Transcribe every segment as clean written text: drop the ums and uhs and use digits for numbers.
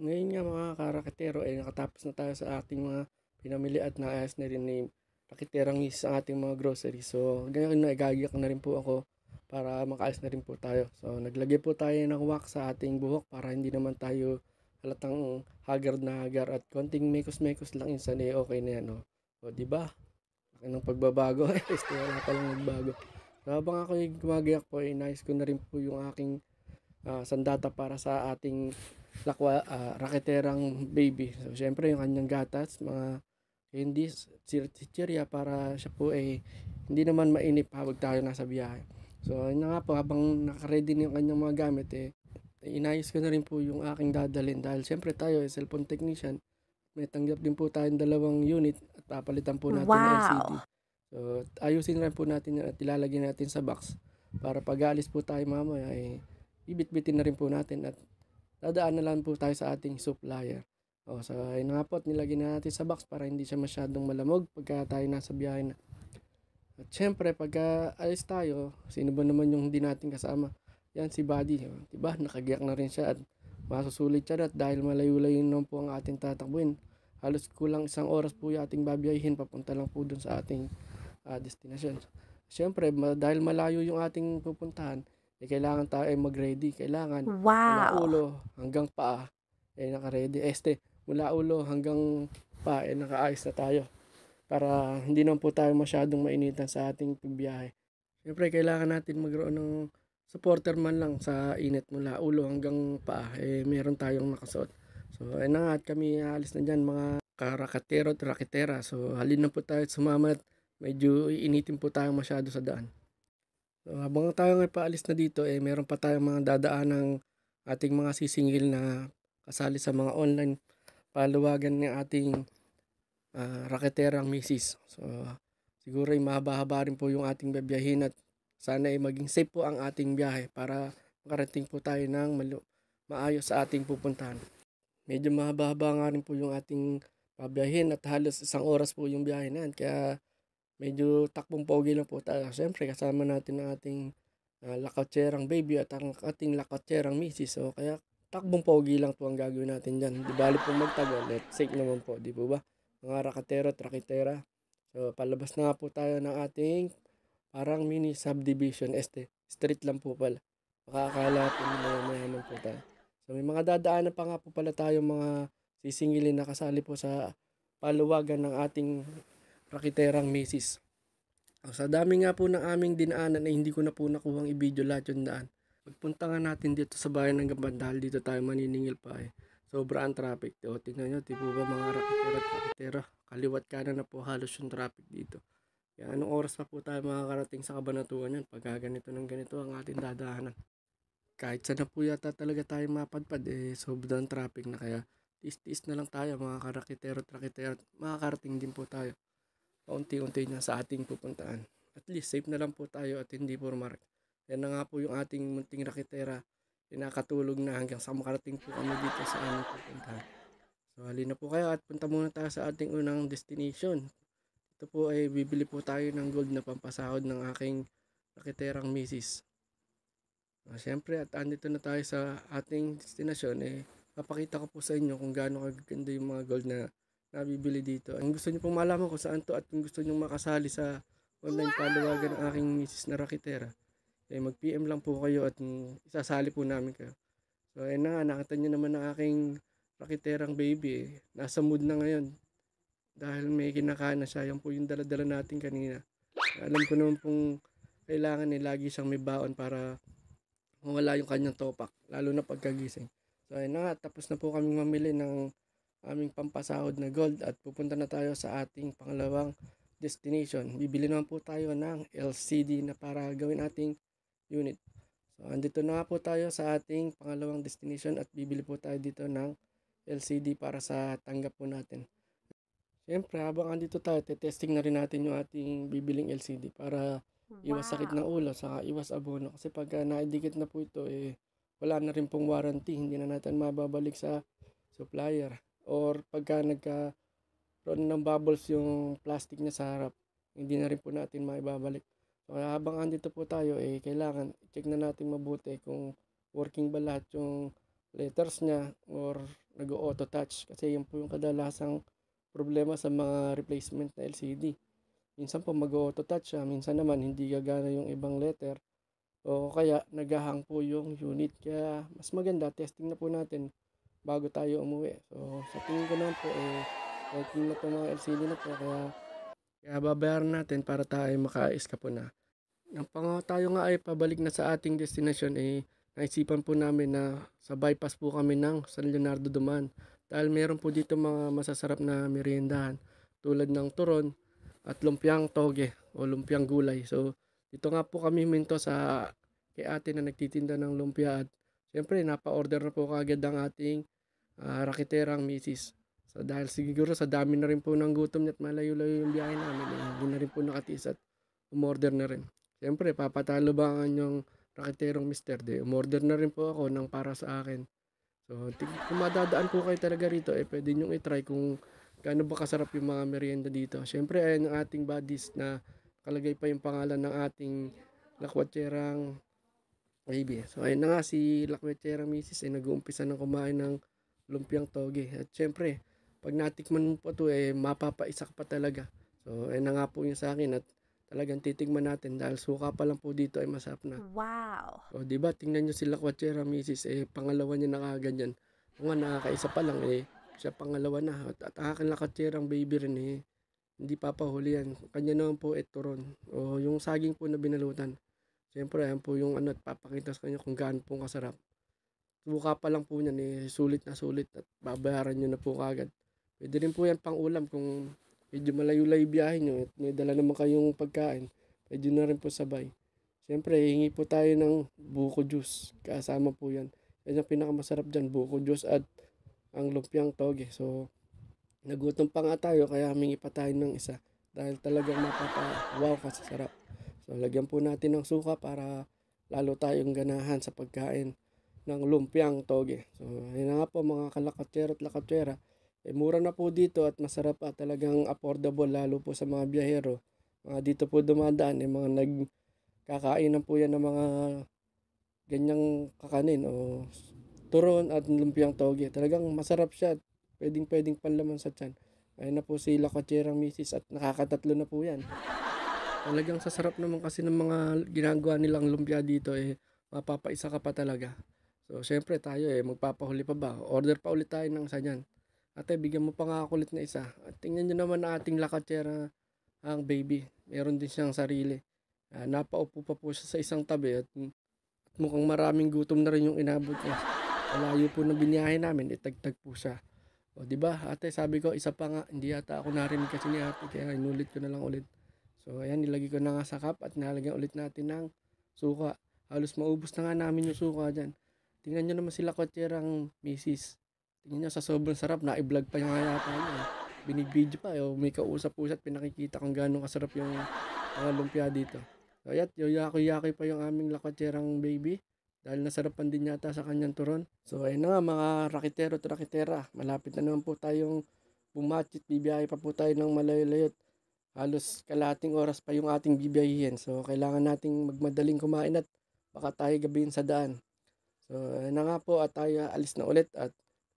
Ngayon nga mga karakatero ay nakatapos na tayo sa ating mga pinamili at naayos na rin ni rakiterang miss ang ating mga groceries. So ngayon na igagiyak na rin po ako para makaalis na rin po tayo. So naglagay po tayo ng wax sa ating buhok para hindi naman tayo halatang haggard na haggard at konting mekos-mekos lang insan okay na yan. O di ba? Laki ng pagbabago. Wala pa lang nagbago. So habang ako gumagayak po, inayos ko na rin po yung aking sandata para sa ating raketerang baby. So, syempre yung kanyang gatas, mga candies, chichirya para siya po ay hindi naman mainip habang tayo nasa biyahe. So, yun na nga po, habang nakaready na yung kanyang mga gamit, inayos ko na rin po yung aking dadalhin dahil syempre tayo ay cellphone technician. May tanggap din po tayong 2 unit at papalitan po natin ng LCD. Wow! So, ayusin rin po natin at ilalagay natin sa box para pag alis po tayo mamaya ay ibit-bitin na rin po natin at dadaan na lang po tayo sa ating supplier. So ayun nga po at nilagay na natin sa box para hindi siya masyadong malamog pagka tayo nasa biyahe na. At syempre pagka alis tayo, sino ba naman yung hindi natin kasama? Yan si Buddy, diba? Nakagiyak na rin siya at masusulit siya at dahil malayo-layo naman po ang ating tatakbuhin. Halos kulang 1 oras po yung ating babiyahin papunta lang po dun sa ating destination. Syempre dahil malayo yung ating pupuntahan, kailangan tayo ay mag-ready. Kailangan mula Wow! ulo hanggang paa naka-ready. Mula ulo hanggang paa nakaayos na tayo para hindi naman po tayo masyadong mainitan sa ating pagbiyahe. Siyempre kailangan natin magkaroon ng supporter man lang sa init mula ulo hanggang paa. Meron tayong nakasuot. So ayun na nga at kami aalis na dyan mga karakatero at raketera. So halin na po tayo at sumama at medyo iinitin po tayo masyado sa daan. So, habang tayo ay paalis na dito, meron pa tayong mga dadaan ng ating mga sisingil na kasali sa mga online paluwagan ng ating raketerang misis. So, siguro ay mahaba-haba rin po yung ating babiyahin at sana ay maging safe po ang ating biyahe para makarating po tayo ng maayos sa ating pupuntahan. Medyo mahaba-haba nga rin po yung ating babiyahin at halos 1 oras po yung biyahe na yan. Kaya medyo takbong pogi lang po tayo. Siyempre kasama natin ang ating lakotserang baby at ang ating lakotserang misis. So kaya takbong pogi lang po ang gagawin natin dyan. Di bali po magtagal. Let's safe naman po. Di po ba? Mga rakatero at rakitera. So palabas na nga po tayo ng ating parang mini subdivision. Street lang po pala. Makakala po nila mayaman po tayo. So may mga dadaanan pa nga po pala tayo mga sisingilin na kasali po sa paluwagan ng ating rakiterang misis. Sa dami nga po ng aming dinaanan ay hindi ko na po nakuhang i-video lahat yung daan. Pagpunta nga natin dito sa bayan ng Gambandal, dito tayo maniningil pa Sobra ang traffic. Tingnan nyo, di po ba mga rakitera at rakitera? Kaliwat kanan na po halos yung traffic dito. Kaya anong oras pa po tayo makakarating sa Kabanatuan yan? Pagka ganito ng ganito ang ating dadaanan. Kahit saan na po yata talaga tayo mapadpad, sobrang traffic na kaya tiis-tiis na lang tayo mga karakitero at rakitera. Makakarating din po tayo paunti-unti na sa ating pupuntaan. At least safe na lang po tayo at hindi po mark. Yan na nga po yung ating munting rakitera. Pinakatulog na hanggang sa makarating po kami dito sa aming pupuntahan. So halina po kayo at punta muna tayo sa ating unang destination. Ito po ay bibili po tayo ng gold na pampasahod ng aking rakiterang misis. Siyempre at andito na tayo sa ating destination papakita ko po sa inyo kung gaano kaganda yung mga gold na nabibili dito. Ang gusto niyo pong malaman kung saan to at kung gusto niyo makasali sa online paluwagan ng aking misis na rakitera, mag-PM lang po kayo at isasali po namin kayo. So ayun na nga, nakita niyo naman ang aking rakiterang baby. Nasa mood na ngayon dahil may kinakain na siya. Yan po yung dala-dala natin kanina. Alam ko naman pong kailangan lagi siyang may baon para mawala yung kanyang topak, lalo na pagkagising. So ayun na nga, tapos na po kaming mamili ng aming pampasahod na gold at pupunta na tayo sa ating pangalawang destination. Bibili naman po tayo ng LCD na para gawin ating unit. So andito na nga po tayo sa ating pangalawang destination at bibili po tayo dito ng LCD para sa tanggap po natin. Siyempre habang andito tayo, testing na rin natin yung ating bibiling LCD para iwas sakit ng Wow! ulo saka iwas abono. Kasi pagka naidikit na po ito, wala na rin pong warranty. Hindi na natin mababalik sa supplier. Or pagka nagkaroon ng bubbles yung plastic niya sa harap, hindi na rin po natin maibabalik. So habang andito po tayo, kailangan check na natin mabuti kung working ba lahat yung letters niya or nag-auto touch kasi yun po yung kadalasang problema sa mga replacement na LCD. Minsan po mag-auto touch siya, minsan naman hindi gagana yung ibang letter o kaya naghahang po yung unit. Kaya mas maganda testing na po natin bago tayo umuwi. So sa tingin ko naman po working na itong mga LCD na po, kaya babayaran natin para tayo maka-escape na. Nang tayo nga ay pabalik na sa ating destination, naisipan po namin na sa bypass po kami ng San Leonardo dumaan. Dahil meron po dito mga masasarap na meriendahan tulad ng turon at lumpiang toge o lumpiang gulay. So dito nga po kami minto sa kay ate na nagtitinda ng lumpia at syempre napa-order na po kagad ang ating rakiterang misis. So dahil siguro sa dami na rin po ng gutom niya at malayo-layo yung biyahe namin, hindi na rin po nakatiis at umorder na rin. Siyempre, papatalo ba ang yung rakiterong mister? De, umorder na rin po ako ng para sa akin. So, kung madadaan po kayo talaga rito, pwede nyo i-try kung gaano ba kasarap yung mga merienda dito. Siyempre, ayan ang ating buddies na kalagay pa yung pangalan ng ating lakwatserang baby. So, ayun na nga si lakwatserang misis ay nag-uumpisa ng kumain ng lumpiang toge. At siyempre, pag natikman mo po ito, mapapaisa ka pa talaga. So, ayun na nga po yung sa akin at talagang titigman natin dahil suka pa lang po dito ay masarap na. Wow! O, diba? Tingnan nyo sila kwatsera, misis. Pangalawa niya na kaganyan. O nga, nakakaisa pa lang siya pangalawa na. At akin lakatserang baby rin hindi papahuli yan. Kanya naman po turon. O, yung saging po na binalutan. Siyempre, ayan po yung at papakita sa kanya kung gaano po kasarap. Suka pa lang po niyan, sulit na sulit at babayaran nyo na po kagad. Pwede rin po yan pang ulam kung medyo malayo-layo biyahe nyo at may dala naman kayong pagkain, pwede na rin po sabay. Siyempre, hingi po tayo ng buko juice. Kasama po yan. Yan yung pinakamasarap dyan, buko juice at ang lumpiang toge. So, nagutom pa nga tayo kaya humingi pa tayo ng isa. Dahil talagang wow kasi sarap. So, lagyan po natin ng suka para lalo tayong ganahan sa pagkain ng lumpiang toge. So, yun na nga po mga kalakatsera at lakatsera. Mura na po dito at masarap at talagang affordable lalo po sa mga biyahero. Dito po dumadaan, mga nagkakainan po yan ng mga ganyang kakanin o turon at lumpiang toge. Talagang masarap siya at pwedeng panlaman sa tiyan. Ayun na po si lakatserang misis at nakakatatlo na po yan. Talagang sasarap naman kasi ng mga ginagawa nilang lumpia dito mapapaisa ka pa talaga. So syempre tayo magpapahuli pa ba? Order pa ulit tayo ng isa dyan. Ate, bigyan mo pa nga ako ulit na isa. At tingnan nyo naman na ating lakatsera ang baby. Meron din siyang sarili. Napaupo pa po siya sa isang tabi at mukhang maraming gutom na rin yung inabot niya. Malayo po na biniyahe namin, itagtag po siya. O diba, ate, sabi ko, isa pa nga, hindi yata ako narinig kasi ni ate, kaya inulit ko na lang ulit. So ayan, nilagay ko na nga sa cup at nalagyan ulit natin ng suka. Halos maubos na nga namin yung suka dyan. Tingnan nyo naman sila kotserang misis. Tingnan nyo sa sobrang sarap, na-vlog pa yung yata niya. Binibidyo pa, may kausap po siya at pinakikita kung gaano kasarap yung mga lumpia dito. So ayan, yoyaki-yaki pa yung aming lakatserang baby. Dahil nasarapan din yata sa kanyang turon. So ayun na nga mga rakitero at rakitera. Malapit na naman po tayong bumatchit. Bibiyahe pa po tayo ng malayo-layot. Halos kalahating oras pa yung ating bibiyahihin. So kailangan nating magmadaling kumain at baka tayo gabihin sa daan. So ayun na nga po at tayo alis na ulit at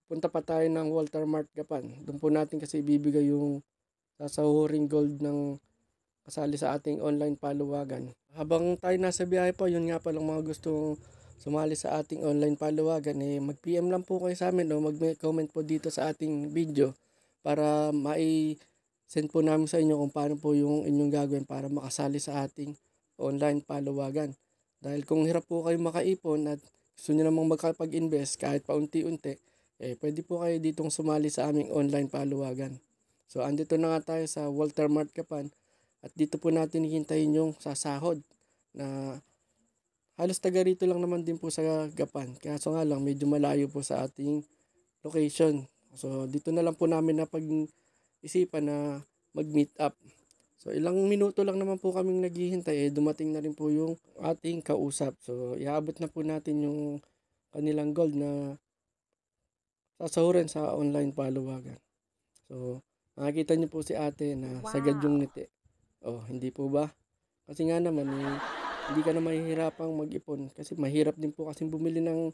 punta pa tayo ng Walter Mart Gapan. Doon po natin kasi ibibigay yung sasahuring gold ng kasali sa ating online paluwagan. Habang tayo nasa biyahe po, yun nga palang mga gustong sumali sa ating online paluwagan, mag-PM lang po kayo sa amin o mag-comment po dito sa ating video para send po namin sa inyo kung paano po yung inyong gagawin para makasali sa ating online paluwagan. Dahil kung hirap po kayo makaipon at gusto nyo namang makapag-invest kahit paunti-unti, pwede po kayo ditong sumali sa aming online paluwagan. So, andito na nga tayo sa Walter Mart Gapan at dito po natin hihintayin yung sasahod na halos taga rito lang naman din po sa Gapan. Kaso nga lang, medyo malayo po sa ating location. So, dito na lang po namin napag-isipan na mag-meet up. So, ilang minuto lang naman po kaming naghihintay. Dumating na rin po yung ating kausap. So, iabot na po natin yung kanilang gold na sasahurin sa online paluwagan. So, makikita niyo po si ate na sagad yung ngiti. Oh, hindi po ba? Kasi nga naman, hindi ka na mahihirapang mag-ipon. Kasi mahirap din po kasi bumili ng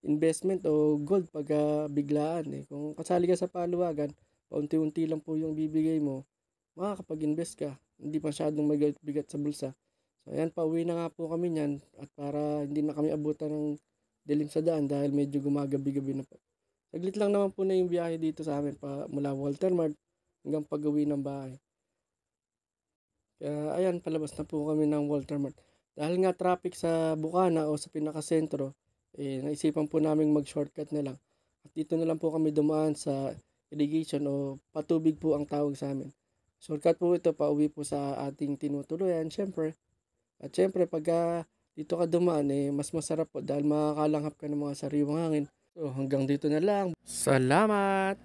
investment o gold pagka biglaan eh. Kung kasali ka sa paluwagan, paunti-unti lang po yung bibigay mo, makakapag-invest ka. Hindi masyadong bigat sa bulsa. So ayan, pauwi na nga po kami niyan at para hindi na kami abutan ng dilim sa daan dahil medyo gumagabi-gabi na po. Saglit lang naman po na yung biyahe dito sa amin pa mula Walter Mart hanggang pag-uwi ng bahay. Kaya ayan, palabas na po kami ng Walter Mart. Dahil nga traffic sa Bukana o sa pinakasentro, naisipan po namin mag-shortcut na lang. At dito na lang po kami dumaan sa irrigation o patubig po ang tawag sa amin. Shortcut po ito, pauwi po sa ating tinutuluyan, syempre. At syempre, pagka dito ka dumaan, mas masarap po dahil makakalanghap ka ng mga sariwang hangin. So, hanggang dito na lang. Salamat!